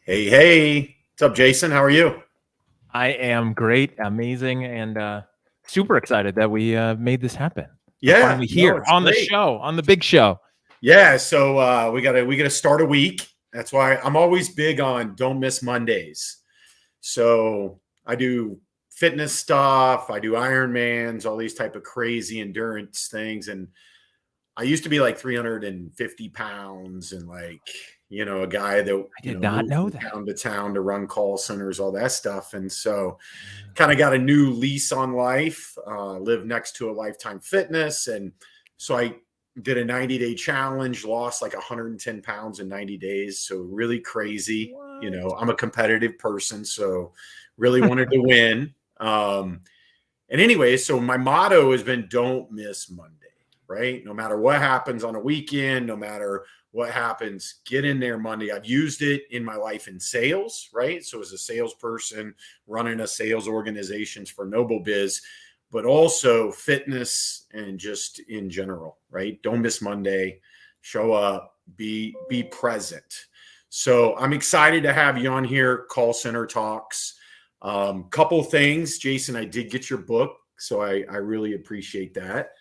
Hey, what's up, Jason? How are you? I am great, amazing, and super excited that we made this happen. I'm Yeah, finally no, here it's on the great. show, on the big show. Yeah, so we gotta start a week. That's why I'm always big on don't miss Mondays. So I do fitness stuff, I do Ironmans, all these type of crazy endurance things, and I used to be like 350 pounds and a guy that I did not moved know from that. town to town to run call centers, all that stuff, and so kind of got a new lease on life. Live next to a Lifetime Fitness, and so I did a 90-day challenge, lost like 110 pounds in 90 days. So really crazy. What? I'm a competitive person, so really wanted to win. And anyway, so my motto has been don't miss Monday, right? No matter what happens on a weekend, no matter what happens, get in there Monday. I've used it in my life in sales, right? So as a salesperson running a sales organizations for Noble Biz, but also fitness and just in general, right? Don't miss Monday, show up, be present. So I'm excited to have you on here, Call Center Talks. Couple things, Jason, I did get your book, so I really appreciate that.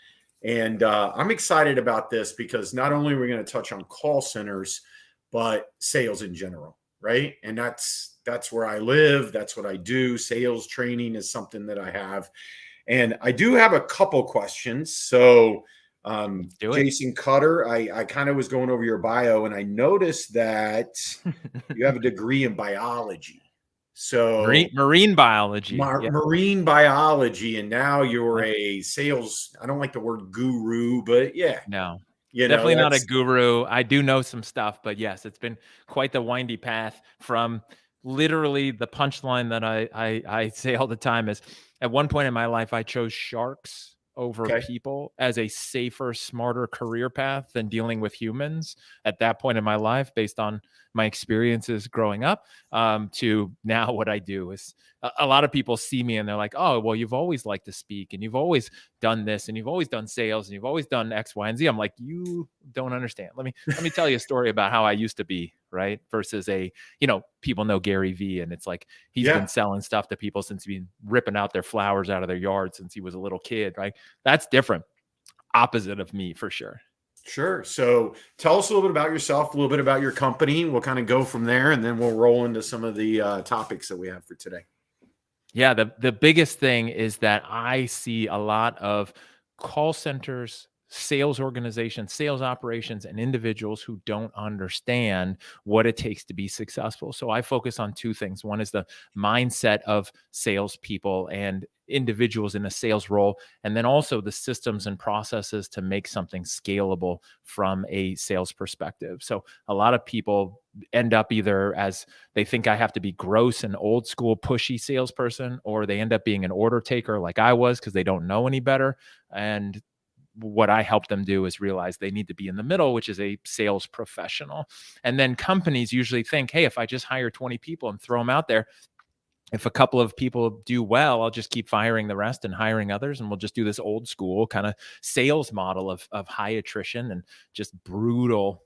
And I'm excited about this because not only are we going to touch on call centers, but sales in general, right? And that's where I live. That's what I do. Sales training is something that I have. And I do have a couple questions. So, Do it. Jason Cutter, I kind of was going over your bio and I noticed that you have a degree in biology. So, Marine biology. Yeah. marine biology, and now you're Yeah. a sales. I don't like the word guru, but yeah, No, definitely not a that's guru. I do know some stuff, but yes, it's been quite the windy path from literally the punchline that I say all the time is at one point in my life, I chose sharks over okay. people as a safer, smarter career path than dealing with humans at that point in my life, based on my experiences growing up. To now, what I do is a lot of people see me and they're like, "Oh, well, you've always liked to speak, and you've always done this, and you've always done sales, and you've always done X, Y, and Z." I'm like, "You don't understand. Let me tell you a story about how I used to be, right? Versus people know Gary V, and it's like he's been Yeah, selling stuff to people since he's been ripping out their flowers out of their yard since he was a little kid, right? That's different. Opposite of me for sure. sure. So tell us a little bit about yourself, a little bit about your company. We'll kind of go from there, and then we'll roll into some of the topics that we have for today. Yeah, the biggest thing is that I see a lot of call centers, sales organizations, sales operations, and individuals who don't understand what it takes to be successful. So I focus on two things. One is the mindset of salespeople and individuals in a sales role, and then also the systems and processes to make something scalable from a sales perspective. So a lot of people end up either as they think I have to be gross and old school pushy salesperson, or they end up being an order taker like I was because they don't know any better. And what I help them do is realize they need to be in the middle, which is a sales professional. And then companies usually think, hey, if I just hire 20 people and throw them out there, if a couple of people do well, I'll just keep firing the rest and hiring others. And we'll just do this old school kind of sales model of high attrition and just brutal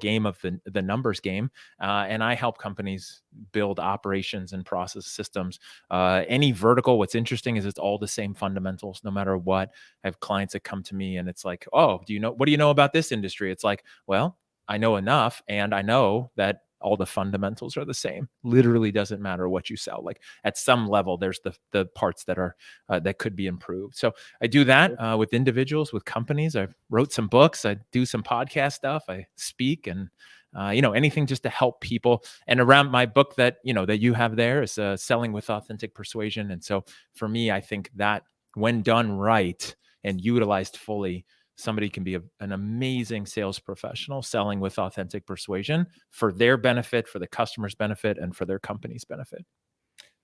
game of the numbers game. And I help companies build operations and process systems. Any vertical, what's interesting is it's all the same fundamentals, no matter what. I have clients that come to me and it's like, oh, what do you know about this industry? It's like, well, I know enough, and I know that all the fundamentals are the same. Literally doesn't matter what you sell. Like at some level, there's the parts that are that could be improved. So I do that with individuals, with companies. I wrote some books. I do some podcast stuff. I speak and anything just to help people. And around my book that you have there is Selling with Authentic Persuasion. And so for me, I think that when done right and utilized fully, somebody can be an amazing sales professional selling with authentic persuasion for their benefit, for the customer's benefit, and for their company's benefit.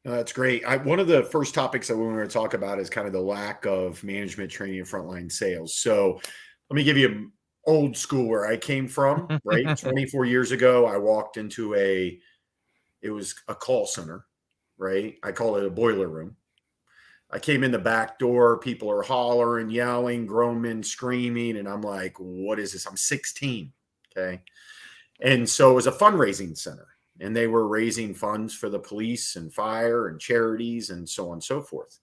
That's great. One of the first topics that we want to talk about is kind of the lack of management training in frontline sales. So let me give you an old school where I came from, right? 24 years ago, I walked into it was a call center, right? I call it a boiler room. I came in the back door, people are hollering, yelling, grown men screaming, and I'm like, what is this? I'm 16. Okay. And so it was a fundraising center. and they were raising funds for the police and fire and charities and so on and so forth.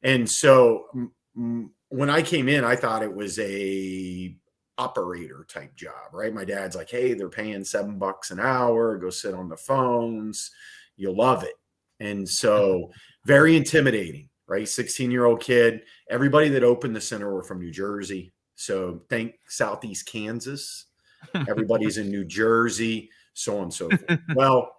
And so when I came in, I thought it was a operator type job, right? My dad's like, hey, they're paying $7 an hour, go sit on the phones, you'll love it. And so very intimidating, right? 16-year-old kid. Everybody that opened the center were from New Jersey. So think Southeast Kansas. Everybody's in New Jersey, so on and so forth. Well,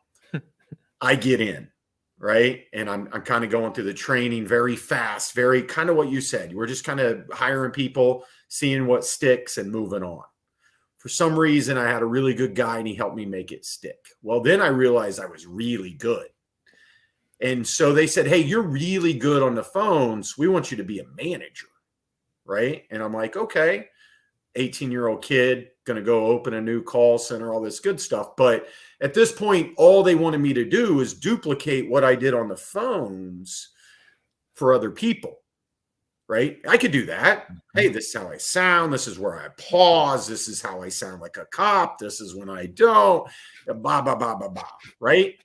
I get in, right? And I'm kind of going through the training very fast, very kind of what you said. We're just kind of hiring people, seeing what sticks and moving on. For some reason, I had a really good guy and he helped me make it stick. Well, then I realized I was really good. And so they said, hey, you're really good on the phones. We want you to be a manager, right? And I'm like, okay, 18-year-old kid, going to go open a new call center, all this good stuff. But at this point, all they wanted me to do is duplicate what I did on the phones for other people, right? I could do that. Hey, this is how I sound. This is where I pause. This is how I sound like a cop. This is when I don't, blah, blah, blah, blah, blah, right?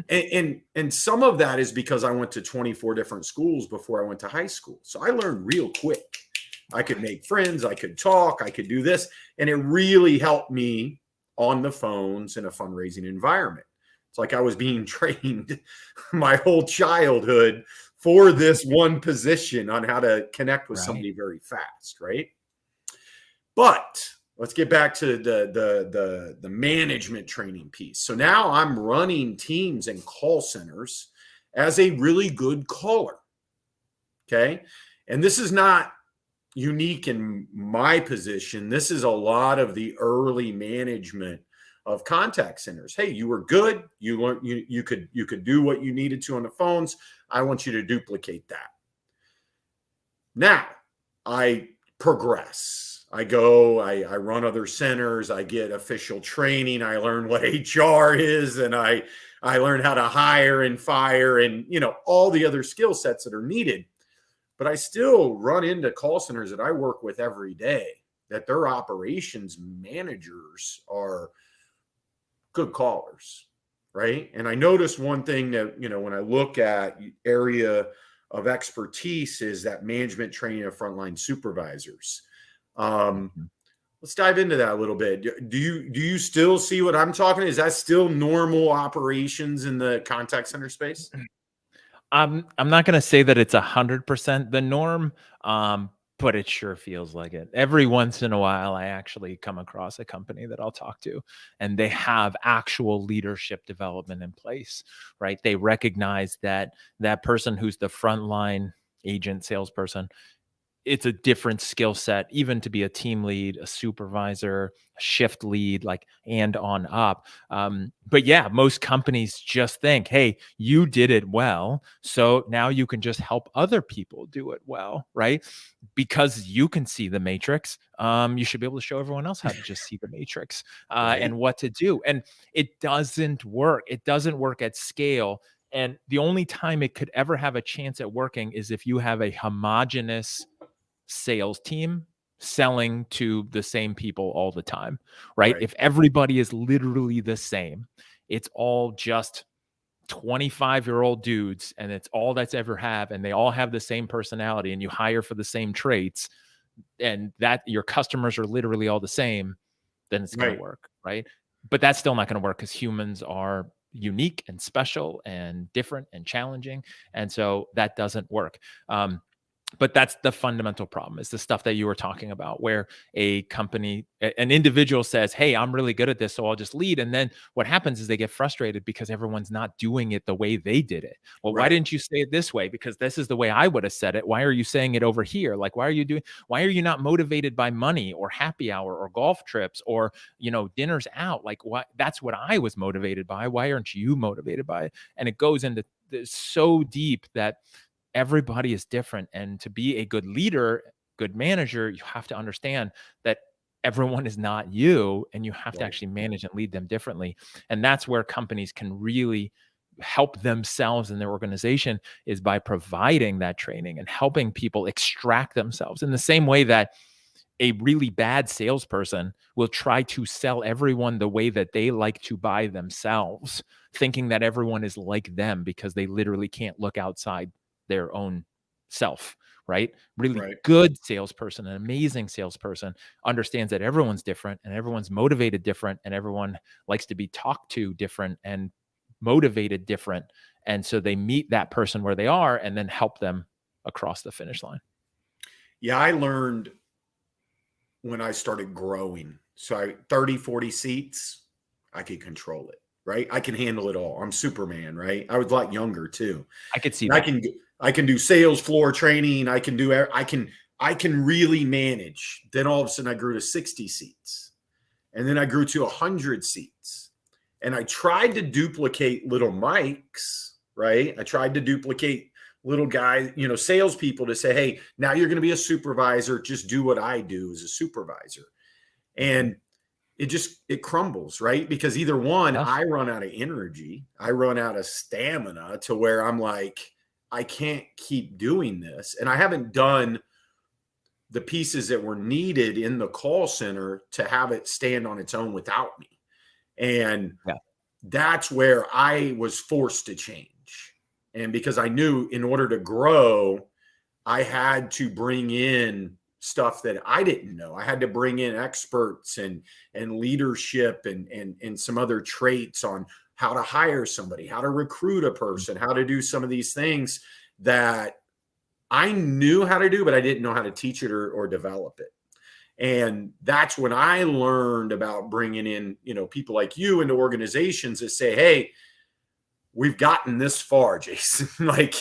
And some of that is because I went to 24 different schools before I went to high school. So I learned real quick. I could make friends. I could talk. I could do this. And it really helped me on the phones in a fundraising environment. It's like I was being trained my whole childhood for this one position on how to connect with somebody very fast, right? But let's get back to the management training piece. So now I'm running teams and call centers as a really good caller. Okay. And this is not unique in my position. This is a lot of the early management of contact centers. Hey, you were good. You learned you could do what you needed to on the phones. I want you to duplicate that. Now I progress. I go, I run other centers, I get official training, I learn what HR is, and I learn how to hire and fire and, you know, all the other skill sets that are needed. But I still run into call centers that I work with every day that their operations managers are good callers, right? And I noticed one thing that, you know, when I look at area of expertise is that management training of frontline supervisors. Let's dive into that a little bit. Do you still see what I'm talking? Is that still normal operations in the contact center space? I'm not going to say that it's 100% the norm, but it sure feels like it. Every once in a while, I actually come across a company that I'll talk to, and they have actual leadership development in place, right? They recognize that that person who's the frontline agent, salesperson, it's a different skill set, even to be a team lead, a supervisor, a shift lead, like, and on up. But yeah, most companies just think, hey, you did it well, so now you can just help other people do it well, right? Because you can see the matrix, you should be able to show everyone else how to just see the matrix and what to do. And it doesn't work. It doesn't work at scale. And the only time it could ever have a chance at working is if you have a homogenous sales team selling to the same people all the time, right? If everybody is literally the same, it's all just 25-year-old dudes and it's all that's ever have, and they all have the same personality and you hire for the same traits, and that your customers are literally all the same, then it's going to work, right? But that's still not going to work because humans are unique and special and different and challenging. And so that doesn't work. But that's the fundamental problem, is the stuff that you were talking about, where a company, an individual says, hey, I'm really good at this, so I'll just lead. And then what happens is they get frustrated because everyone's not doing it the way they did it. Well, why didn't you say it this way? Because this is the way I would have said it. Why are you saying it over here? Like, why are you not motivated by money or happy hour or golf trips or, you know, dinners out? Like, what? That's what I was motivated by. Why aren't you motivated by it? And it goes into so deep that everybody is different. And to be a good leader, good manager, you have to understand that everyone is not you, and you have to actually manage and lead them differently. And that's where companies can really help themselves in their organization, is by providing that training and helping people extract themselves in the same way that A really bad salesperson will try to sell everyone the way that they like to buy themselves, thinking that everyone is like them because they literally can't look outside their own self, right? Really Right. good salesperson, an amazing salesperson understands that everyone's different and everyone's motivated different and everyone likes to be talked to different and motivated different. And so they meet that person where they are and then help them across the finish line. Yeah, I learned when I started growing. So 30, 40 seats, I could control it, right? I can handle it all. I'm Superman, right? I was a lot younger too. I could see And that. I can do sales floor training. I can really manage. Then all of a sudden I grew to 60 seats. And then I grew to 100 seats. And I tried to duplicate little Mike's, right? I tried to duplicate little guys, salespeople to say, hey, now you're going to be a supervisor. Just do what I do as a supervisor. And it crumbles, right? Because either one, I run out of energy, I run out of stamina to where I'm like, I can't keep doing this. And I haven't done the pieces that were needed in the call center to have it stand on its own without me. And that's where I was forced to change. And because I knew in order to grow, I had to bring in stuff that I didn't know. I had to bring in experts and leadership and some other traits on how to hire somebody, how to recruit a person, how to do some of these things that I knew how to do, but I didn't know how to teach it or develop it. And that's when I learned about bringing in, people like you into organizations that say, hey, we've gotten this far, Jason. Like,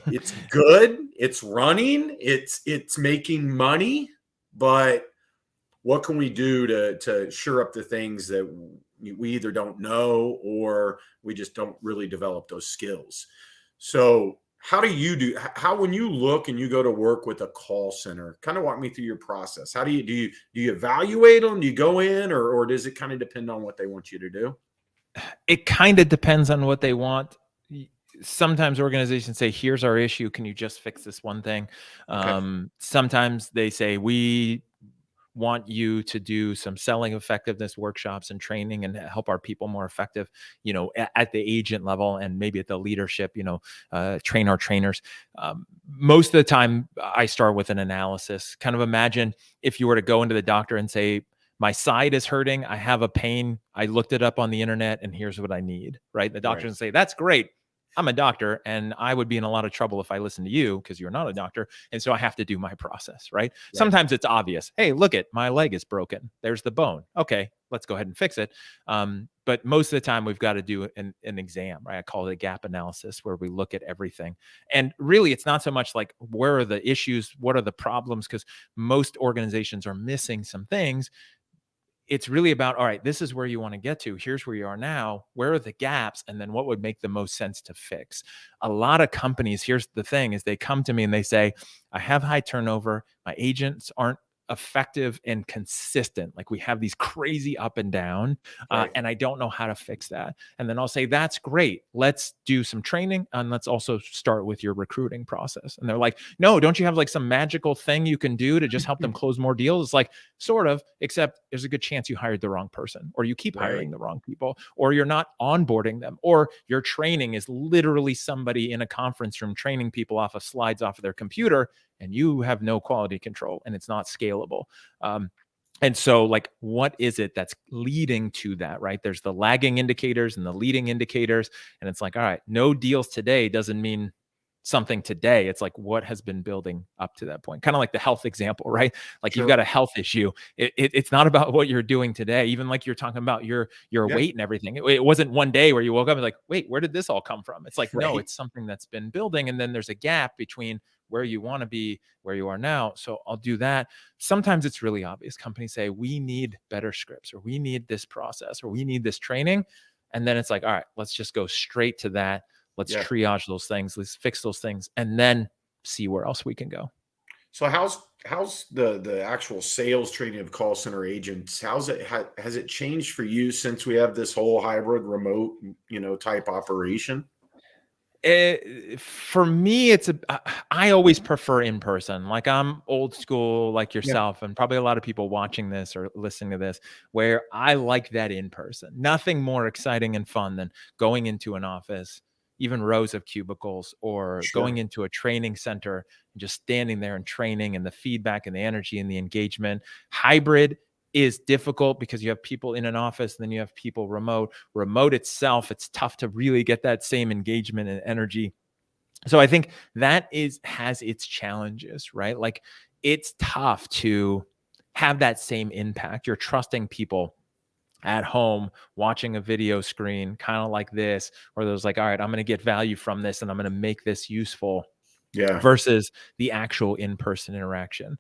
it's good, it's running, it's making money, but what can we do to shore up the things that we either don't know or we just don't really develop those skills? So how when you look and you go to work with a call center, kind of walk me through your process. How do you evaluate them? Do you go in or does it kind of depend on what they want you to do? It kind of depends on what they want. Sometimes organizations say, here's our issue. Can you just fix this one thing? Okay. Sometimes they say, we want you to do some selling effectiveness workshops and training and help our people more effective, at the agent level and maybe at the leadership, train our trainers. Most of the time I start with an analysis. Kind of imagine if you were to go into the doctor and say, my side is hurting, I have a pain, I looked it up on the internet and here's what I need, right? The doctor would say, that's great. I'm a doctor and I would be in a lot of trouble if I listened to you because you're not a doctor. And so I have to do my process, right? Sometimes it's obvious. Hey, look my leg is broken. There's the bone. Okay, let's go ahead and fix it. But most of the time we've got to do an exam, right? I call it a gap analysis where we look at everything. And really it's not so much like where are the issues, what are the problems? Because most organizations are missing some things. It's really about, all right, this is where you want to get to. Here's where you are now. Where are the gaps? And then what would make the most sense to fix? A lot of companies, here's the thing, is they come to me and they say, I have high turnover. My agents aren't effective and consistent. Like we have these crazy up and down, and I don't know how to fix that. And then I'll say, that's great. Let's do some training and let's also start with your recruiting process. And they're like, no, don't you have like some magical thing you can do to just help them close more deals? It's like, sort of, except there's a good chance you hired the wrong person or you keep hiring the wrong people or you're not onboarding them or your training is literally somebody in a conference room training people off of slides off of their computer and you have no quality control and it's not scalable. And so like, what is it that's leading to that, right? There's the lagging indicators and the leading indicators. And it's like, all right, no deals today doesn't mean something today. It's like what has been building up to that point. Kind of like the health example, right? Like you've got a health issue. It's not about what you're doing today. Even like you're talking about your weight and everything. It wasn't one day where you woke up and like, wait, where did this all come from? It's like, no, it's something that's been building. And then there's a gap between where you want to be, where you are now. So I'll do that. Sometimes it's really obvious. Companies say, we need better scripts or we need this process or we need this training. And then it's like, all right, let's just go straight to that. Let's triage those things. Let's fix those things and then see where else we can go. So how's the actual sales training of call center agents? Has it changed for you since we have this whole hybrid remote, type operation? For me, I always prefer in person. Like, I'm old school, like Yeah, yourself, and probably a lot of people watching this or listening to this, where I like that in person. Nothing more exciting and fun than going into an office, even rows of cubicles, or going sure. into a training center and just standing there and training, and the feedback and the energy and the engagement. Hybrid is difficult because you have people in an office and then you have people remote itself, it's tough to really get that same engagement and energy. So I think that has its challenges, right? Like, it's tough to have that same impact. You're trusting people at home watching a video screen kind of like this, or there's like, all right, I'm going to get value from this and I'm going to make this useful, Yeah, versus the actual in-person interaction.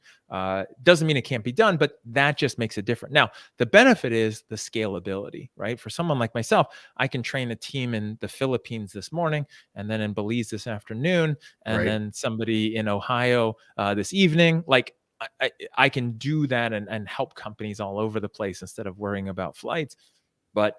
Doesn't mean it can't be done, but that just makes it different. Now, the benefit is the scalability, right? For someone like myself, I can train a team in the Philippines this morning, and then in Belize this afternoon, and right. then somebody in Ohio this evening. Like, I can do that and help companies all over the place instead of worrying about flights. But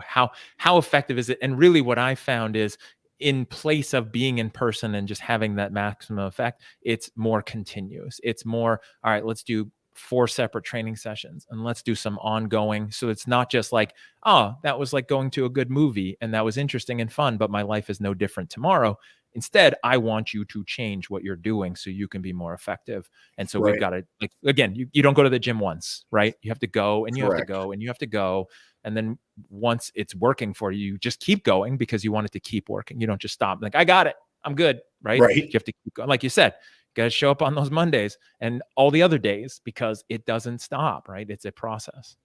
how effective is it? And really, what I found is, in place of being in person and just having that maximum effect, it's more continuous. It's more, all right, let's do 4 separate training sessions and let's do some ongoing. So it's not just like, oh, that was like going to a good movie and that was interesting and fun, but my life is no different tomorrow. Instead, I want you to change what you're doing so you can be more effective. And so we've Right. got to, like, again, you don't go to the gym once, right? You have to go and you have to Correct. go and you have to go. And then once it's working for you, you just keep going because you want it to keep working. You don't just stop. Like, I got it, I'm good, right? You Right. have to keep going. Like you said, you got to show up on those Mondays and all the other days because it doesn't stop, right? It's a process.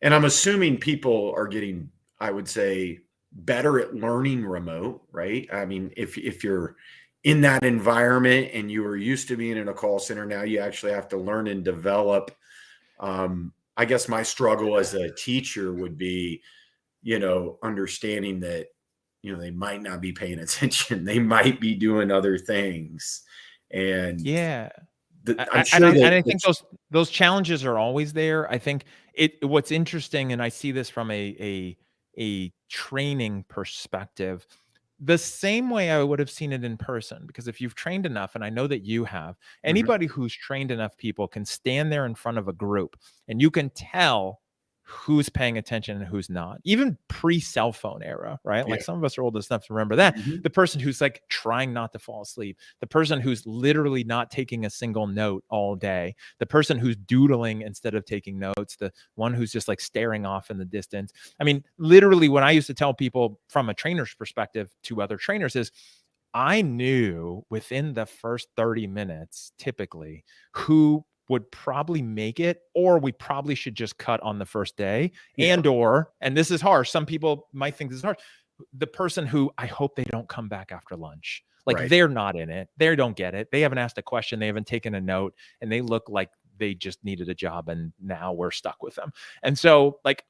And I'm assuming people are getting, I would say, better at learning remote, right? I mean, if you're in that environment and you were used to being in a call center, now you actually have to learn and develop. I guess my struggle as a teacher would be, understanding that, they might not be paying attention. They might be doing other things. And Yeah. I'm And sure I that and I think those challenges are always there. I think what's interesting, and I see this from a training perspective, the same way I would have seen it in person. Because if you've trained enough, and I know that you have, Mhm. anybody who's trained enough people can stand there in front of a group and you can tell who's paying attention and who's not. Even pre-cell phone era, right? Like, Yeah. some of us are old enough to remember that. Mhm. The person who's like trying not to fall asleep, the person who's literally not taking a single note all day, the person who's doodling instead of taking notes, the one who's just like staring off in the distance. I mean, literally, what I used to tell people from a trainer's perspective to other trainers is, I knew within the first 30 minutes, typically, who would probably make it, or we probably should just cut on the first day. Yeah. And this is harsh, some people might think this is harsh, the person who I hope they don't come back after lunch. Like, Right. they're not in it. They don't get it. They haven't asked a question. They haven't taken a note, and they look like they just needed a job and now we're stuck with them. And so, like,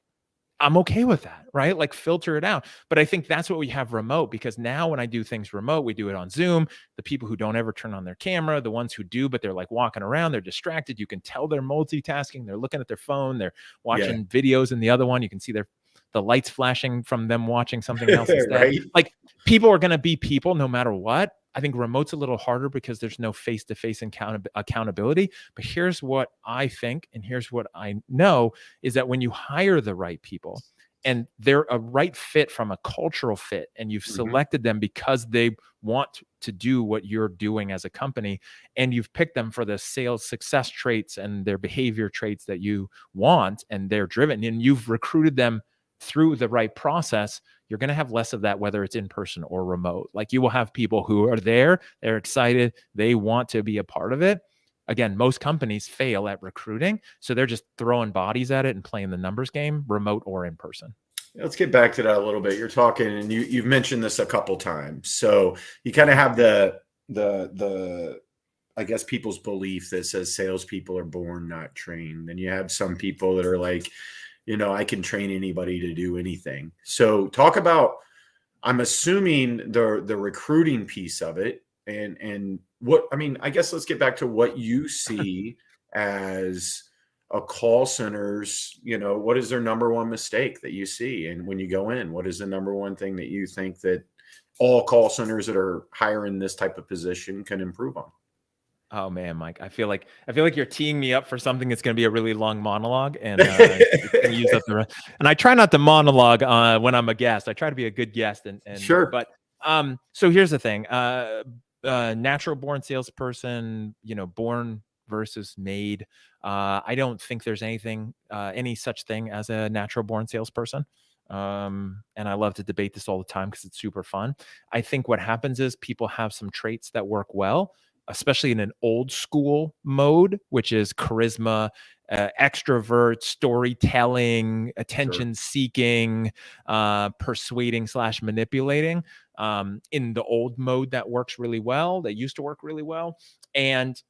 I'm okay with that, right? Like, filter it out. But I think that's what we have remote, because now when I do things remote, we do it on Zoom. The people who don't ever turn on their camera, the ones who do, but they're like walking around, they're distracted. You can tell they're multitasking. They're looking at their phone. They're Yeah. watching videos in the other one. You can see the lights flashing from them watching something else instead. Right. Like, people are going to be people no matter what. I think remote's a little harder because there's no face-to-face accountability. But here's what I think, and here's what I know, is that when you hire the right people and they're a right fit from a cultural fit, and you've Mhm. selected them because they want to do what you're doing as a company, and you've picked them for the sales success traits and their behavior traits that you want, and they're driven, and you've recruited them through the right process, you're going to have less of that, whether it's in person or remote. Like, you will have people who are there, they're excited, they want to be a part of it. Again, most companies fail at recruiting, so they're just throwing bodies at it and playing the numbers game, remote or in person. Let's get back to that a little bit. You're talking, and you've mentioned this a couple times. So you kind of have the I guess people's belief that says salespeople are born, not trained. And you have some people that are like, I can train anybody to do anything. So talk about, I'm assuming the recruiting piece of it, and what, I mean, I guess let's get back to what you see as a call center's, what is their number one mistake that you see? And when you go in, what is the number one thing that you think that all call centers that are hiring this type of position can improve on. Oh man, Mike, I feel like you're teeing me up for something that's going to be a really long monologue, and it's going to use up the rest. And I try not to monologue when I'm a guest. I try to be a good guest, and Sure. but so here's the thing: natural born salesperson, born versus made. I don't think there's any such thing as a natural born salesperson. And I love to debate this all the time because it's super fun. I think what happens is people have some traits that work well, especially in an old school mode, which is charisma, extrovert, storytelling, attention seeking, persuading / manipulating. In the old mode, that works really well. That used to work really well. And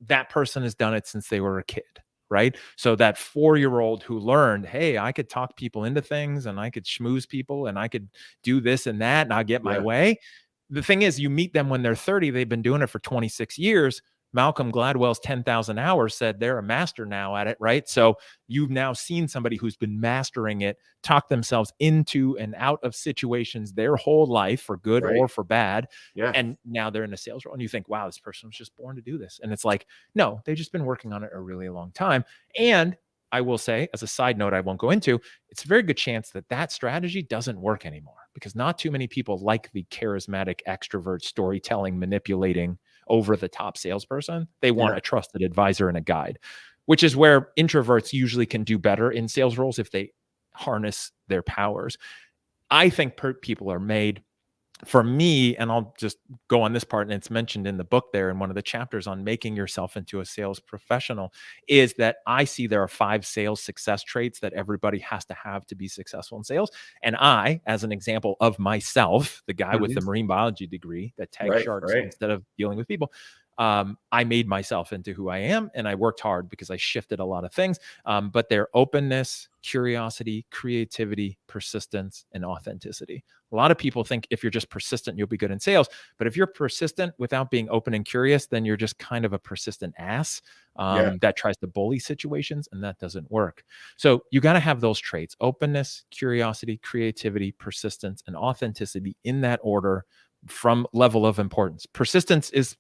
that person has done it since they were a kid. Right. So that 4-year-old who learned, hey, I could talk people into things, and I could schmooze people, and I could do this and that, and I'll get my way. The thing is, you meet them when they're 30, they've been doing it for 26 years. Malcolm Gladwell's 10,000 hours said they're a master now at it, right? So you've now seen somebody who's been mastering it, talk themselves into and out of situations their whole life, for good or for bad. Yeah. And now they're in a sales role, and you think, wow, this person was just born to do this. And it's like, no, they've just been working on it a really long time. And I will say, as a side note I won't go into, it's a very good chance that that strategy doesn't work anymore, because not too many people like the charismatic, extrovert, storytelling, manipulating, over-the-top salesperson. They want a trusted advisor and a guide, which is where introverts usually can do better in sales roles if they harness their powers. I think people are made. For me, and I'll just go on this part, and it's mentioned in the book there in one of the chapters on making yourself into a sales professional, is that I see there are 5 sales success traits that everybody has to have to be successful in sales. And I, as an example of myself, the guy with the marine biology degree that tags sharks instead of dealing with people, I made myself into who I am, and I worked hard because I shifted a lot of things. But their openness, curiosity, creativity, persistence, and authenticity. A lot of people think if you're just persistent, you'll be good in sales. But if you're persistent without being open and curious, then you're just kind of a persistent ass that tries to bully situations, and that doesn't work. So you got to have those traits: openness, curiosity, creativity, persistence, and authenticity, in that order from level of importance. Persistence is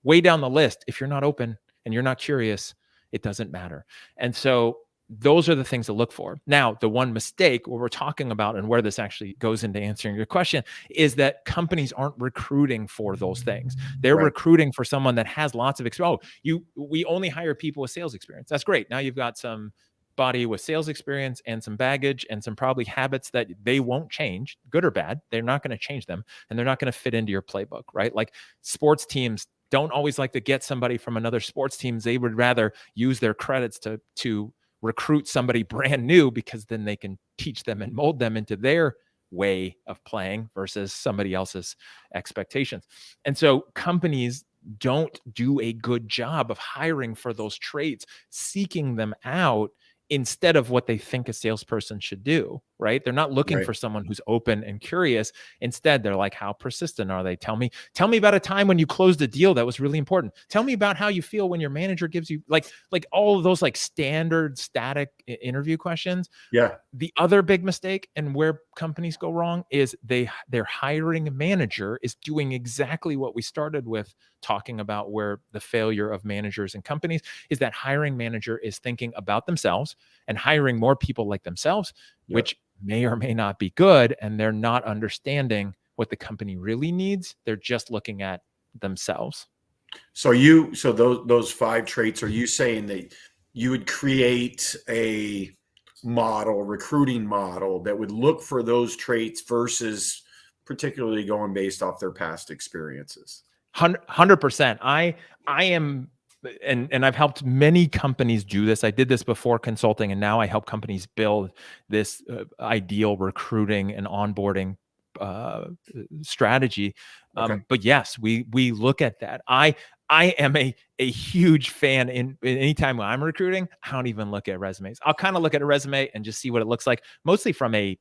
way down the list. If you're not open and you're not curious, it doesn't matter. And so those are the things to look for. Now, the one mistake, what we're talking about and where this actually goes into answering your question, is that companies aren't recruiting for those things. They're recruiting for someone that has lots of experience. Oh, we only hire people with sales experience. That's great. Now you've got some body with sales experience and some baggage and some probably habits that they won't change, good or bad. They're not going to change them, and they're not going to fit into your playbook, right? Like sports teams don't always like to get somebody from another sports team. They would rather use their credits to recruit somebody brand new, because then they can teach them and mold them into their way of playing versus somebody else's expectations. And so companies don't do a good job of hiring for those traits, seeking them out instead of what they think a salesperson should do, right? They're not looking for someone who's open and curious. Instead, they're like, how persistent are they? Tell me about a time when you closed a deal that was really important. Tell me about how you feel when your manager gives you like all of those like standard static interview questions. Yeah. The other big mistake, and where companies go wrong, is their hiring manager is doing exactly what we started with talking about, where the failure of managers and companies is that hiring manager is thinking about themselves and hiring more people like themselves, which may or may not be good. And they're not understanding what the company really needs. They're just looking at themselves. So those 5 traits, are you saying that you would create a recruiting model that would look for those traits versus particularly going based off their past experiences? 100%. I am, and I've helped many companies do this. I did this before consulting, and now I help companies build this ideal recruiting and onboarding strategy. But yes, we look at that. I am a huge fan in anytime when I'm recruiting, I don't even look at resumes. I'll kind of look at a resume and just see what it looks like, mostly from a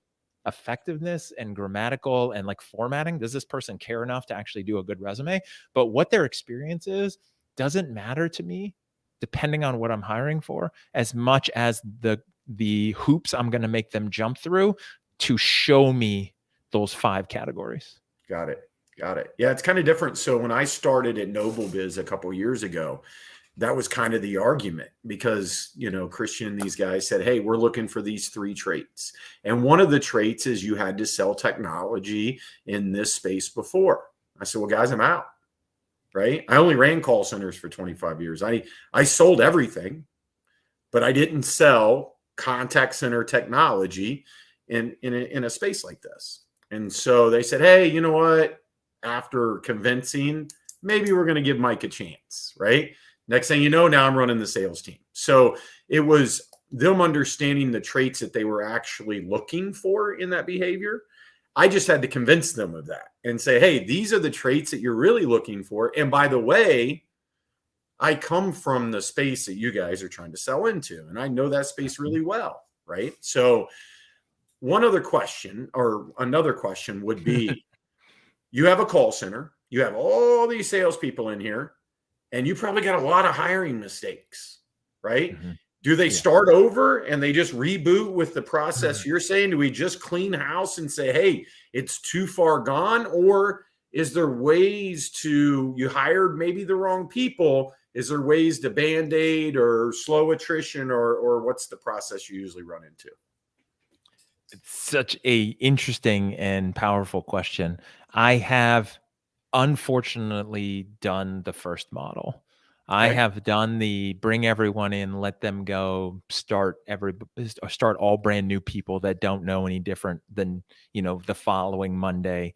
effectiveness and grammatical and like formatting. Does this person care enough to actually do a good resume? But what their experience is doesn't matter to me, depending on what I'm hiring for, as much as the hoops I'm going to make them jump through to show me those 5 categories. Got it. Got it. Yeah, it's kind of different. So when I started at Noble Biz a couple of years ago, that was kind of the argument because, Christian and these guys said, hey, we're looking for these 3 traits. And one of the traits is you had to sell technology in this space before. I said, well, guys, I'm out. Right. I only ran call centers for 25 years. I sold everything, but I didn't sell contact center technology in a space like this. And so they said, hey, you know what? After convincing, maybe we're going to give Mike a chance, right? Next thing you know, now I'm running the sales team. So it was them understanding the traits that they were actually looking for in that behavior. I just had to convince them of that and say, hey, these are the traits that you're really looking for. And by the way, I come from the space that you guys are trying to sell into, and I know that space really well, right? So another question would be, you have a call center, you have all these salespeople in here, and you probably got a lot of hiring mistakes, right? Mm-hmm. Do they start over and they just reboot with the process you're saying? Do we just clean house and say, hey, it's too far gone? Or is there ways you hired maybe the wrong people? Is there ways to Band-Aid or slow attrition, or what's the process you usually run into? It's such a interesting and powerful question. I have unfortunately done the first model. I have done the bring everyone in, let them go, start all brand new people that don't know any different than, the following Monday.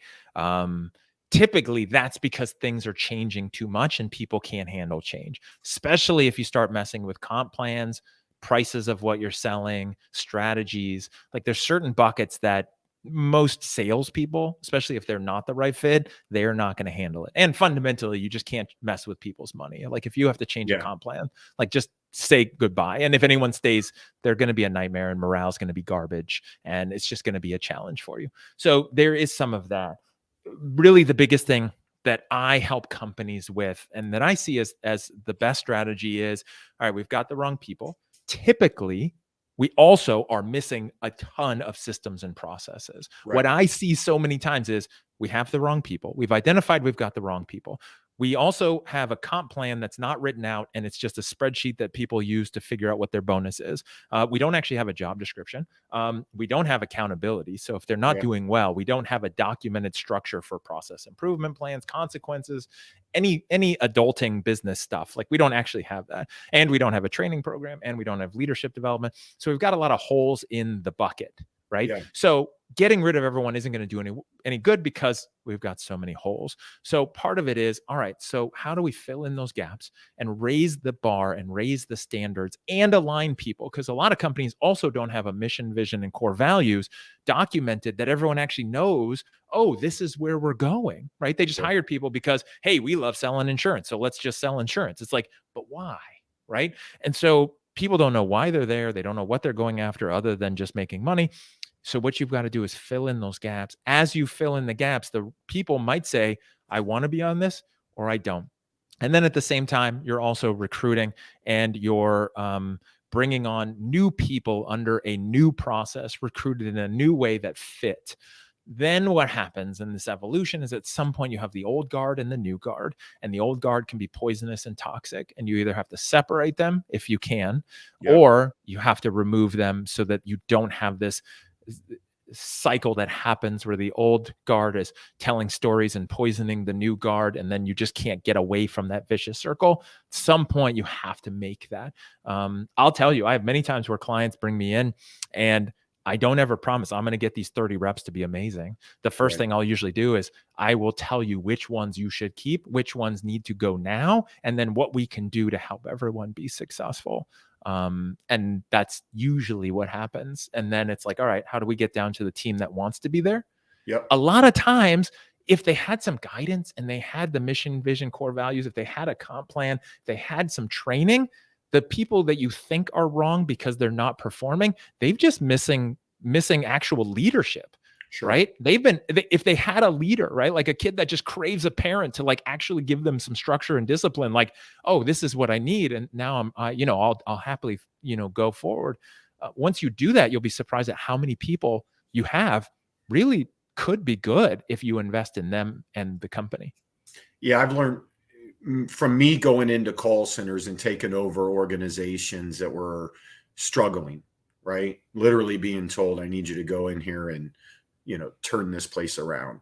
Typically that's because things are changing too much and people can't handle change, especially if you start messing with comp plans, prices of what you're selling, strategies. Like there's certain buckets that most salespeople, especially if they're not the right fit, they're not going to handle it. And fundamentally, you just can't mess with people's money. Like if you have to change a comp plan, like just say goodbye. And if anyone stays, they're going to be a nightmare and morale's going to be garbage. And it's just going to be a challenge for you. So there is some of that. Really the biggest thing that I help companies with and that I see as the best strategy is, all right, we've got the wrong people. Typically, we also are missing a ton of systems and processes. Right. What I see so many times is we have the wrong people. We've identified we've got the wrong people. We also have a comp plan that's not written out, and it's just a spreadsheet that people use to figure out what their bonus is. We don't actually have a job description. We don't have accountability. So if they're not doing well, we don't have a documented structure for process improvement plans, consequences, any adulting business stuff. Like we don't actually have that. And we don't have a training program, and we don't have leadership development. So we've got a lot of holes in the bucket, right? Yeah. So getting rid of everyone isn't going to do any good because we've got so many holes. So part of it is, all right, so how do we fill in those gaps and raise the bar and raise the standards and align people? Because a lot of companies also don't have a mission, vision, and core values documented that everyone actually knows, oh, this is where we're going, right? They just hired people because, hey, we love selling insurance, so let's just sell insurance. It's like, but why, right? And so people don't know why they're there. They don't know what they're going after other than just making money. So what you've got to do is fill in those gaps. As you fill in the gaps, the people might say, I want to be on this or I don't. And then at the same time, you're also recruiting and you're bringing on new people under a new process, recruited in a new way that fit. Then what happens in this evolution is at some point you have the old guard and the new guard, and the old guard can be poisonous and toxic. And you either have to separate them if you can, or you have to remove them so that you don't have this cycle that happens where the old guard is telling stories and poisoning the new guard, and then you just can't get away from that vicious circle. At some point you have to make that. I'll tell you, I have many times where clients bring me in and I don't ever promise I'm going to get these 30 reps to be amazing. The first thing I'll usually do is I will tell you which ones you should keep, which ones need to go now, and then what we can do to help everyone be successful. And that's usually what happens. And then it's like, all right, how do we get down to the team that wants to be there? Yep. A lot of times, if they had some guidance and they had the mission, vision, core values, if they had a comp plan, they had some training, the people that you think are wrong because they're not performing, they've just missing actual leadership. Sure. Right? If they had a leader, right? Like a kid that just craves a parent to like actually give them some structure and discipline, like, oh, this is what I need. And now I'll happily, go forward. Once you do that, you'll be surprised at how many people you have really could be good if you invest in them and the company. Yeah, I've learned from me going into call centers and taking over organizations that were struggling, right? Literally being told, I need you to go in here and, turn this place around.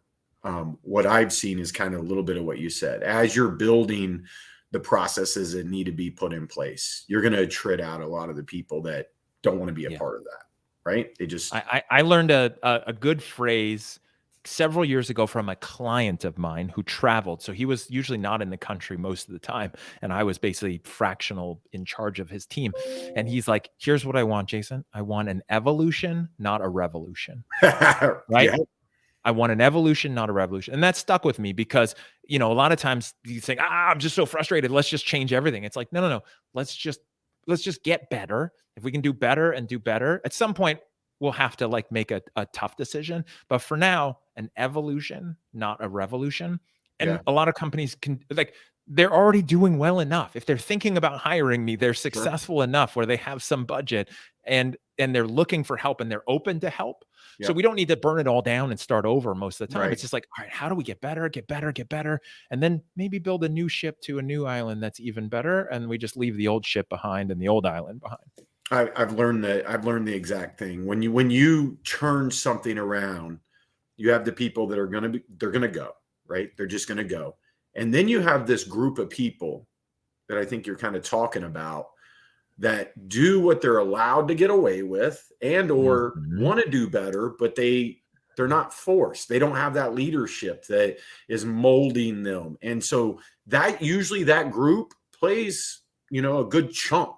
What I've seen is kind of a little bit of what you said. As you're building the processes that need to be put in place, you're going to tread out a lot of the people that don't want to be a part of that, right? They just. I learned a good phrase several years ago from a client of mine who traveled. So he was usually not in the country most of the time. And I was basically fractional in charge of his team. And he's like, here's what I want, Jason. I want an evolution, not a revolution. Right? Yeah. I want an evolution, not a revolution. And that stuck with me because, a lot of times you think, I'm just so frustrated. Let's just change everything. It's like, no. Let's just get better. If we can do better and do better, at some point, we'll have to make a tough decision. But for now, an evolution, not a revolution. And a lot of companies they're already doing well enough. If they're thinking about hiring me, they're successful enough where they have some budget and they're looking for help and they're open to help. Yep. So we don't need to burn it all down and start over most of the time. Right. It's just all right, how do we get better, and then maybe build a new ship to a new island that's even better. And we just leave the old ship behind and the old island behind. I've learned the exact thing. When you turn something around, you have the people that are going to go, right? They're just going to go. And then you have this group of people that I think you're kind of talking about that do what they're allowed to get away with or want to do better, but they're not forced. They don't have that leadership that is molding them. And so that group plays, a good chunk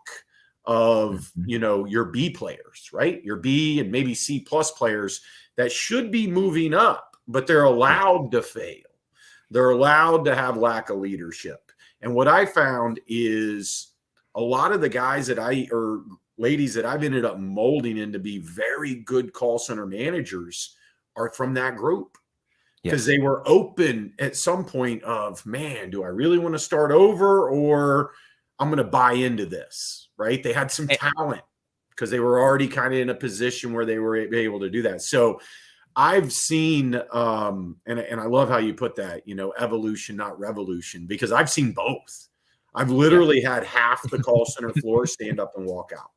of, your B players, right? Your B and maybe C+ players that should be moving up, but they're allowed to fail. They're allowed to have lack of leadership. And what I found is a lot of the guys or ladies that I've ended up molding into be very good call center managers are from that group. Because they were open at some point of, man, do I really want to start over or I'm going to buy into this, right? They had some talent because they were already kind of in a position where they were able to do that. So I've seen, and I love how you put that, evolution, not revolution, because I've seen both. I've literally had half the call center floor stand up and walk out.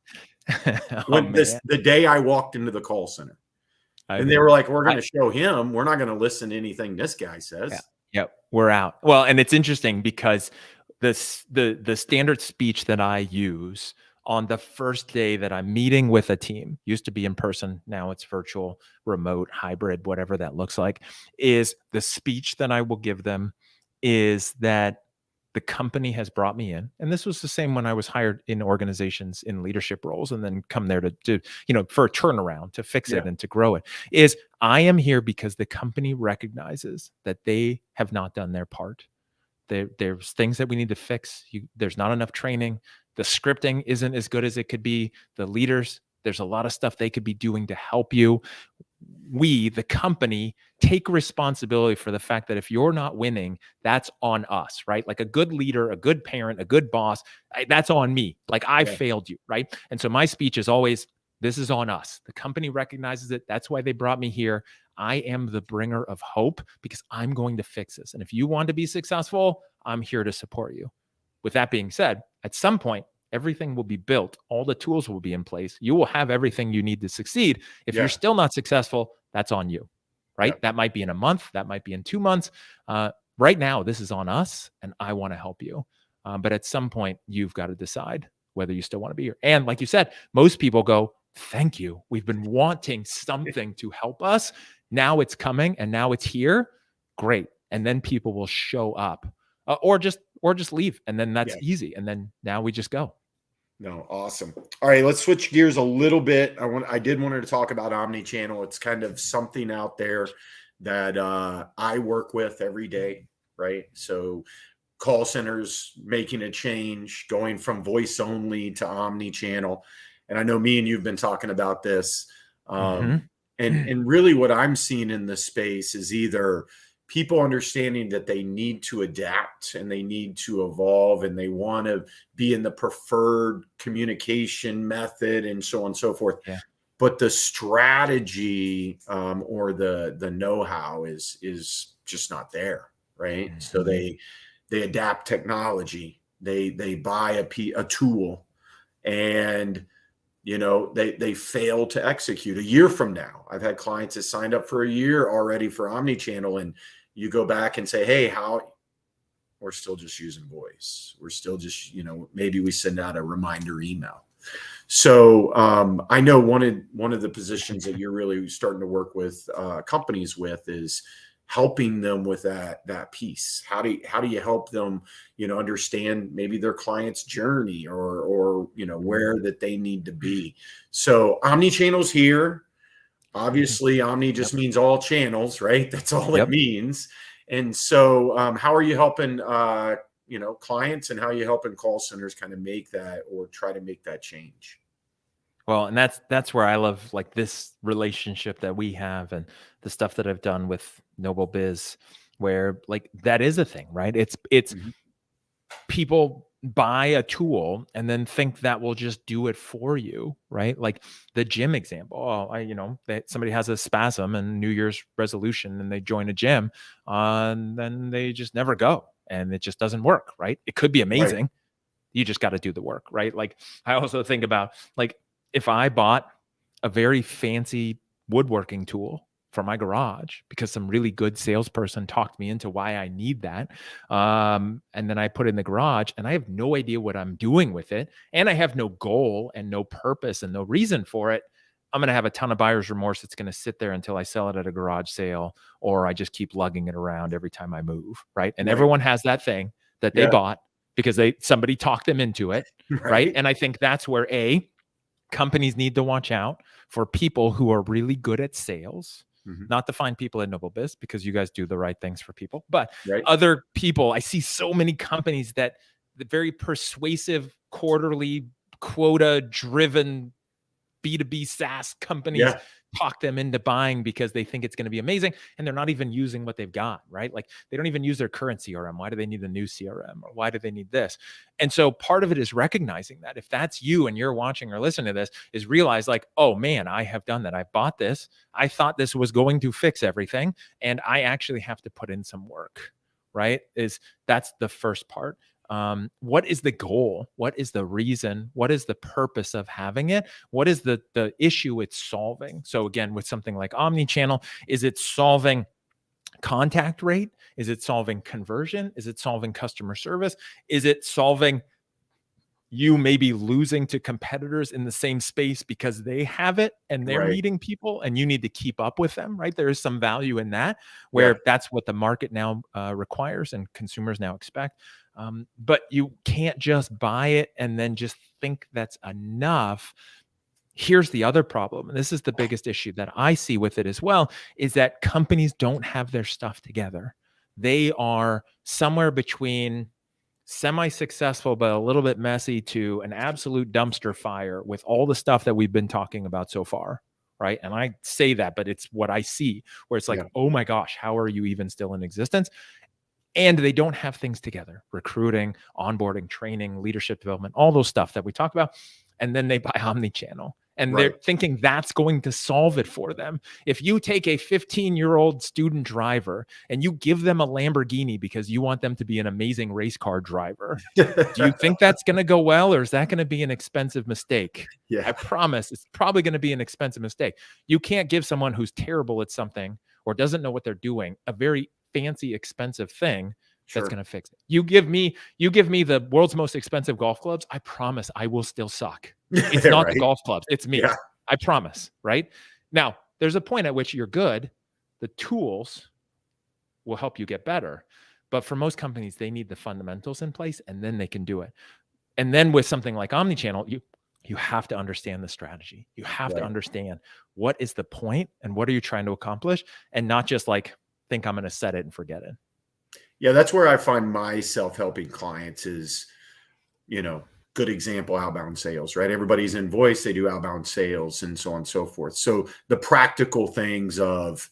The day I walked into the call center. And they were like, we're going to show him. We're not going to listen to anything this guy says. Yeah, we're out. Well, and it's interesting because the standard speech that I use on the first day that I'm meeting with a team, used to be in person, now it's virtual, remote, hybrid, whatever that looks like, is the speech that I will give them is that the company has brought me in. And this was the same when I was hired in organizations in leadership roles and then come there to for a turnaround, to fix it and to grow it, is I am here because the company recognizes that they have not done their part. There's things that we need to fix. There's not enough training. The scripting isn't as good as it could be. The leaders, there's a lot of stuff they could be doing to help you. We, the company, take responsibility for the fact that if you're not winning, that's on us, right? Like a good leader, a good parent, a good boss, that's on me. Like I failed you, right? And so my speech is always, this is on us. The company recognizes it. That's why they brought me here. I am the bringer of hope because I'm going to fix this. And if you want to be successful, I'm here to support you. With that being said, at some point, everything will be built. All the tools will be in place. You will have everything you need to succeed. If you're still not successful, that's on you, right? That might be in a month. That might be in 2 months. Right now, this is on us, and I want to help you. But at some point, you've got to decide whether you still want to be here. And like you said, most people go, thank you. We've been wanting something to help us. Now it's coming, and now it's here. Great. And then people will show up, or just leave, and then that's easy. And then now we just go. No, awesome. All right, let's switch gears a little bit. I did want to talk about Omni Channel. It's kind of something out there that I work with every day, right? So call centers making a change, going from voice only to Omni Channel. And I know me and you've been talking about this. And really what I'm seeing in this space is either people understanding that they need to adapt and they need to evolve and they want to be in the preferred communication method and so on and so forth. but the strategy or the know-how is just not there, right? Mm-hmm. So they adapt technology, they buy a tool, and they fail to execute. A year from now, I've had clients that signed up for a year already for Omnichannel, and you go back and say, hey, how? We're still just using voice. We're still just, maybe we send out a reminder email. So I know one of the positions that you're really starting to work with companies with is helping them with that piece. How do you help them, understand maybe their client's journey or where that they need to be. So Omnichannel's here. Obviously, Omni just means all channels, right? That's all it means. And so how are you helping clients, and how are you helping call centers kind of make that or try to make that change? Well, and that's where I love like this relationship that we have and the stuff that I've done with Noble Biz, where like that is a thing, right? It's Mhm. people buy a tool and then think that will just do it for you, right? Like the gym example. Oh, that somebody has a spasm and New Year's resolution and they join a gym, and then they just never go and it just doesn't work, right? It could be amazing. Right. You just got to do the work, right? Like I also think about like if I bought a very fancy woodworking tool for my garage because some really good salesperson talked me into why I need that. And then I put it in the garage and I have no idea what I'm doing with it. And I have no goal and no purpose and no reason for it. I'm going to have a ton of buyer's remorse. It's going to sit there until I sell it at a garage sale, or I just keep lugging it around every time I move. Right. And everyone has that thing that they bought because somebody talked them into it. Right. And I think that's where companies need to watch out for people who are really good at sales, not to find people at Noble Biz because you guys do the right things for people, but other people. I see so many companies that the very persuasive quarterly quota driven B2B SaaS companies talk them into buying because they think it's going to be amazing. And they're not even using what they've got, right? Like they don't even use their current CRM. Why do they need a new CRM, or why do they need this? And so part of it is recognizing that if that's you and you're watching or listening to this, is realize like, oh man, I have done that. I bought this. I thought this was going to fix everything. And I actually have to put in some work, right? That's the first part. What is the goal? What is the reason? What is the purpose of having it? What is the issue it's solving? So again, with something like Omnichannel, is it solving contact rate? Is it solving conversion? Is it solving customer service? Is it solving you maybe losing to competitors in the same space because they have it and they're meeting people and you need to keep up with them, right? There is some value in that, where that's what the market now requires and consumers now expect. But you can't just buy it and then just think that's enough. Here's the other problem, and this is the biggest issue that I see with it as well, is that companies don't have their stuff together. They are somewhere between semi-successful but a little bit messy to an absolute dumpster fire with all the stuff that we've been talking about so far, right? And I say that, but it's what I see, where it's like, oh my gosh, how are you even still in existence? And they don't have things together: recruiting, onboarding, training, leadership development, all those stuff that we talk about. And then they buy Omnichannel. And they're thinking that's going to solve it for them. If you take a 15-year-old student driver and you give them a Lamborghini because you want them to be an amazing race car driver, do you think that's going to go well, or is that going to be an expensive mistake? I promise it's probably going to be an expensive mistake. You can't give someone who's terrible at something or doesn't know what they're doing a very fancy, expensive thing that's going to fix it. You give me the world's most expensive golf clubs, I promise I will still suck. It's not the golf clubs, it's me. I promise, right? Now, there's a point at which you're good. The tools will help you get better. But for most companies, they need the fundamentals in place and then they can do it. And then with something like Omnichannel, you have to understand the strategy. You have to understand what is the point and what are you trying to accomplish, and not just like think I'm going to set it and forget it. Yeah, that's where I find myself helping clients is, good example, outbound sales, right? Everybody's in voice, they do outbound sales and so on and so forth. So the practical things of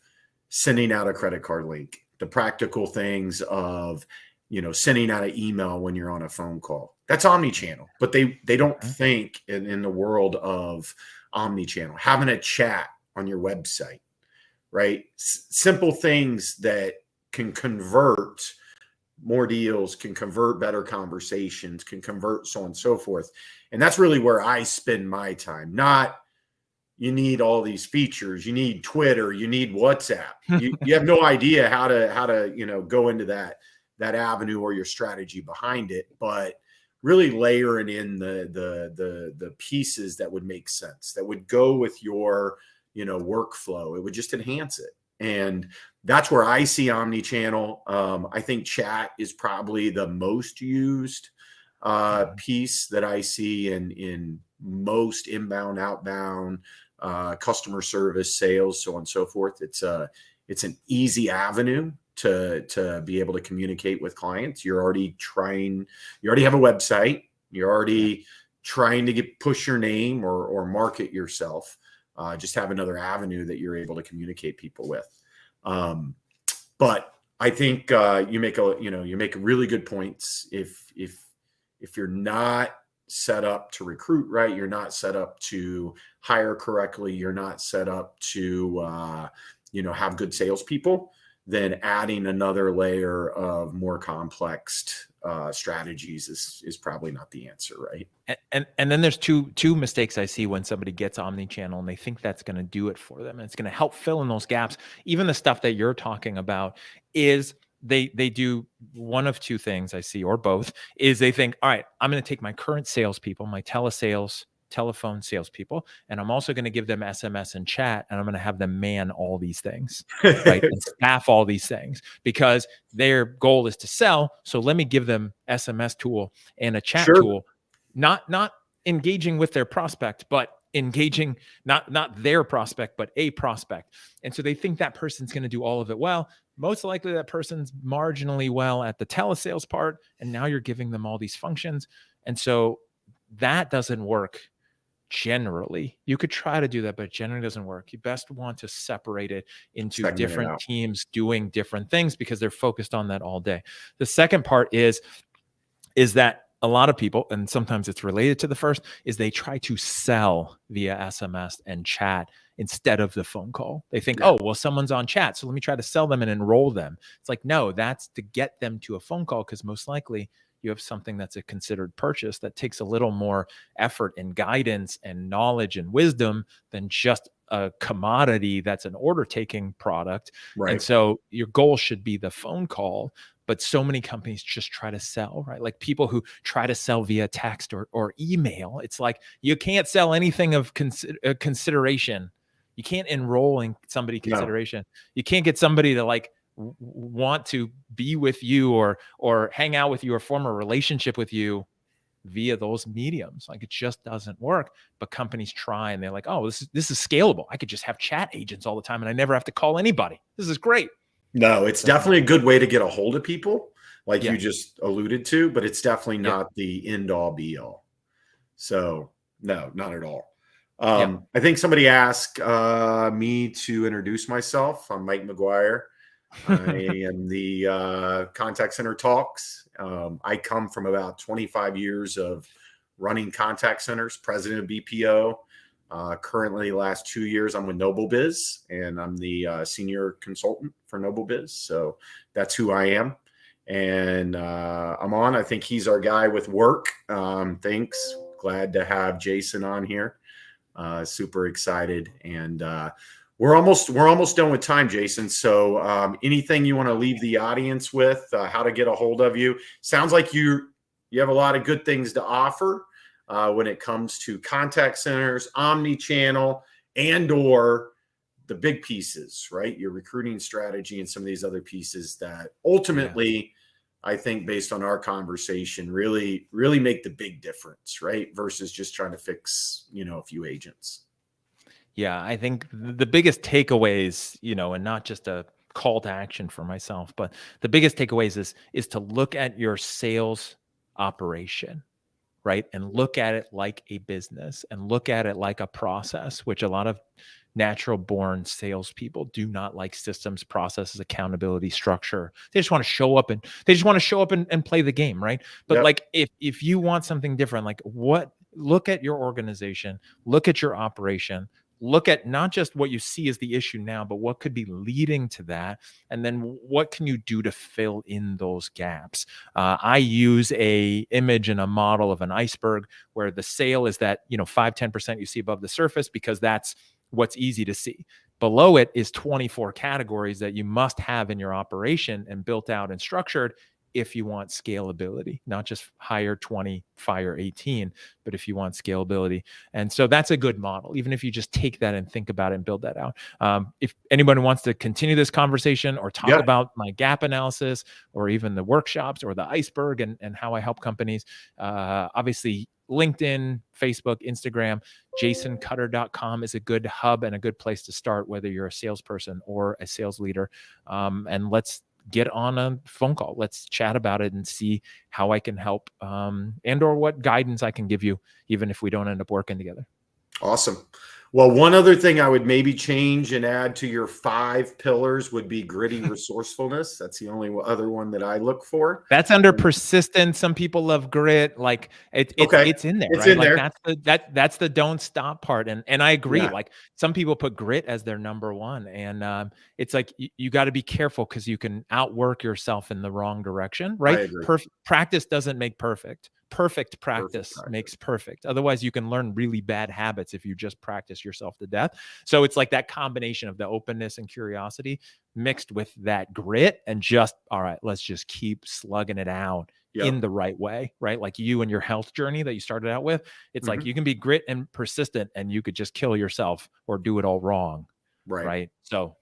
sending out a credit card link, the practical things of, sending out an email when you're on a phone call, that's Omnichannel. But they don't think in the world of omni-channel, having a chat on your website, right? Simple things that can convert more deals, can convert better conversations, can convert so on and so forth. And that's really where I spend my time. Not you need all these features, you need Twitter, you need WhatsApp. You have no idea how to go into that avenue or your strategy behind it, but really layering in the pieces that would make sense, that would go with your workflow. It would just enhance it. And that's where I see omni-channel. I think chat is probably the most used piece that I see in most inbound, outbound, customer service, sales, so on and so forth. It's an easy avenue to be able to communicate with clients. You already have a website. You're already trying to push your name or market yourself. Just have another avenue that you're able to communicate people with. But I think you make really good points. If you're not set up to recruit right, you're not set up to hire correctly, you're not set up to have good salespeople, then adding another layer of more complex strategies is probably not the answer, right? And then there's two mistakes I see when somebody gets omni-channel and they think that's going to do it for them. And it's going to help fill in those gaps. Even the stuff that you're talking about is they do one of two things I see, or both, is they think, all right, I'm going to take my current salespeople, my telephone salespeople, and I'm also going to give them SMS and chat, and I'm going to have them man all these things, right? And staff all these things, because their goal is to sell. So let me give them SMS tool and a chat tool, not engaging with their prospect, but engaging not their prospect, but a prospect. And so they think that person's going to do all of it well. Most likely that person's marginally well at the telesales part, and now you're giving them all these functions. And so that doesn't work. Generally, you could try to do that, but generally doesn't work. You best want to separate it into different teams doing different things, because they're focused on that all day. The second part is that a lot of people, and sometimes it's related to the first, is they try to sell via SMS and chat instead of the phone call. They think, oh, well, someone's on chat, so let me try to sell them and enroll them. It's like, no, that's to get them to a phone call, because most likely you have something that's a considered purchase that takes a little more effort and guidance and knowledge and wisdom than just a commodity that's an order taking product. Right. And so your goal should be the phone call, but so many companies just try to sell, right? Like people who try to sell via text or email. It's like, you can't sell anything of consideration. You can't enroll in somebody consideration. No. You can't get somebody to like want to be with you or hang out with you or form a relationship with you via those mediums. Like, it just doesn't work. But companies try, and they're like, oh, this is scalable. I could just have chat agents all the time and I never have to call anybody. This is great. No, it's definitely a good way to get a hold of people, like you just alluded to, but it's definitely not the end all be all. So no, not at all. I think somebody asked me to introduce myself. I'm Mike Mcguire. I am the contact center talks. I come from about 25 years of running contact centers, president of BPO. Currently, last 2 years, I'm with NobleBiz, and I'm the senior consultant for NobleBiz. So that's who I am. And I'm on. I think he's our guy with work. Thanks. Glad to have Jason on here. Super excited. And we're almost done with time, Jason. So anything you want to leave the audience with, how to get a hold of you? Sounds like you have a lot of good things to offer when it comes to contact centers, omni-channel, and or the big pieces, right? Your recruiting strategy and some of these other pieces that ultimately, I think, based on our conversation, really make the big difference, right? Versus just trying to fix, a few agents. Yeah, I think the biggest takeaways, and not just a call to action for myself, but the biggest takeaways is to look at your sales operation, right? And look at it like a business, and look at it like a process, which a lot of natural born salespeople do not like. Systems, processes, accountability, structure. They just want to show up and play the game, right? But like, if you want something different, like what look at your organization, look at your operation, look at not just what you see as the issue now, but what could be leading to that. And then what can you do to fill in those gaps? I use a image and a model of an iceberg where the sail is that, 5-10% you see above the surface, because that's what's easy to see. Below it is 24 categories that you must have in your operation and built out and structured if you want scalability, not just hire 20, fire 18, but if you want scalability. And so that's a good model, even if you just take that and think about it and build that out. If anyone wants to continue this conversation or talk about my gap analysis or even the workshops or the iceberg and how I help companies, obviously LinkedIn, Facebook, Instagram, jasoncutter.com is a good hub and a good place to start, whether you're a salesperson or a sales leader. And let's get on a phone call. Let's chat about it and see how I can help and or what guidance I can give you, even if we don't end up working together. Awesome. Well, one other thing I would maybe change and add to your 5 pillars would be gritty resourcefulness. That's the only other one that I look for. That's under persistence. Some people love grit. Like it's in there, it's right? in Like there. that's the don't stop part. And I agree. Yeah. Like some people put grit as their number one. And it's like you got to be careful because you can outwork yourself in the wrong direction, right? I agree. Practice doesn't make perfect. Perfect practice makes perfect. Otherwise, you can learn really bad habits if you just practice yourself to death. So it's like that combination of the openness and curiosity mixed with that grit and just, all right, let's just keep slugging it out in the right way, right? Like you and your health journey that you started out with. It's like you can be grit and persistent and you could just kill yourself or do it all wrong. Right. So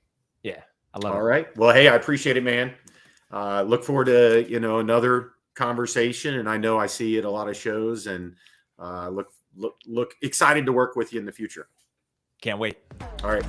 yeah, I love it. All right. Well, hey, I appreciate it, man. Look forward to, another conversation, and I know I see you at a lot of shows, and look excited to work with you in the future. Can't wait. All right.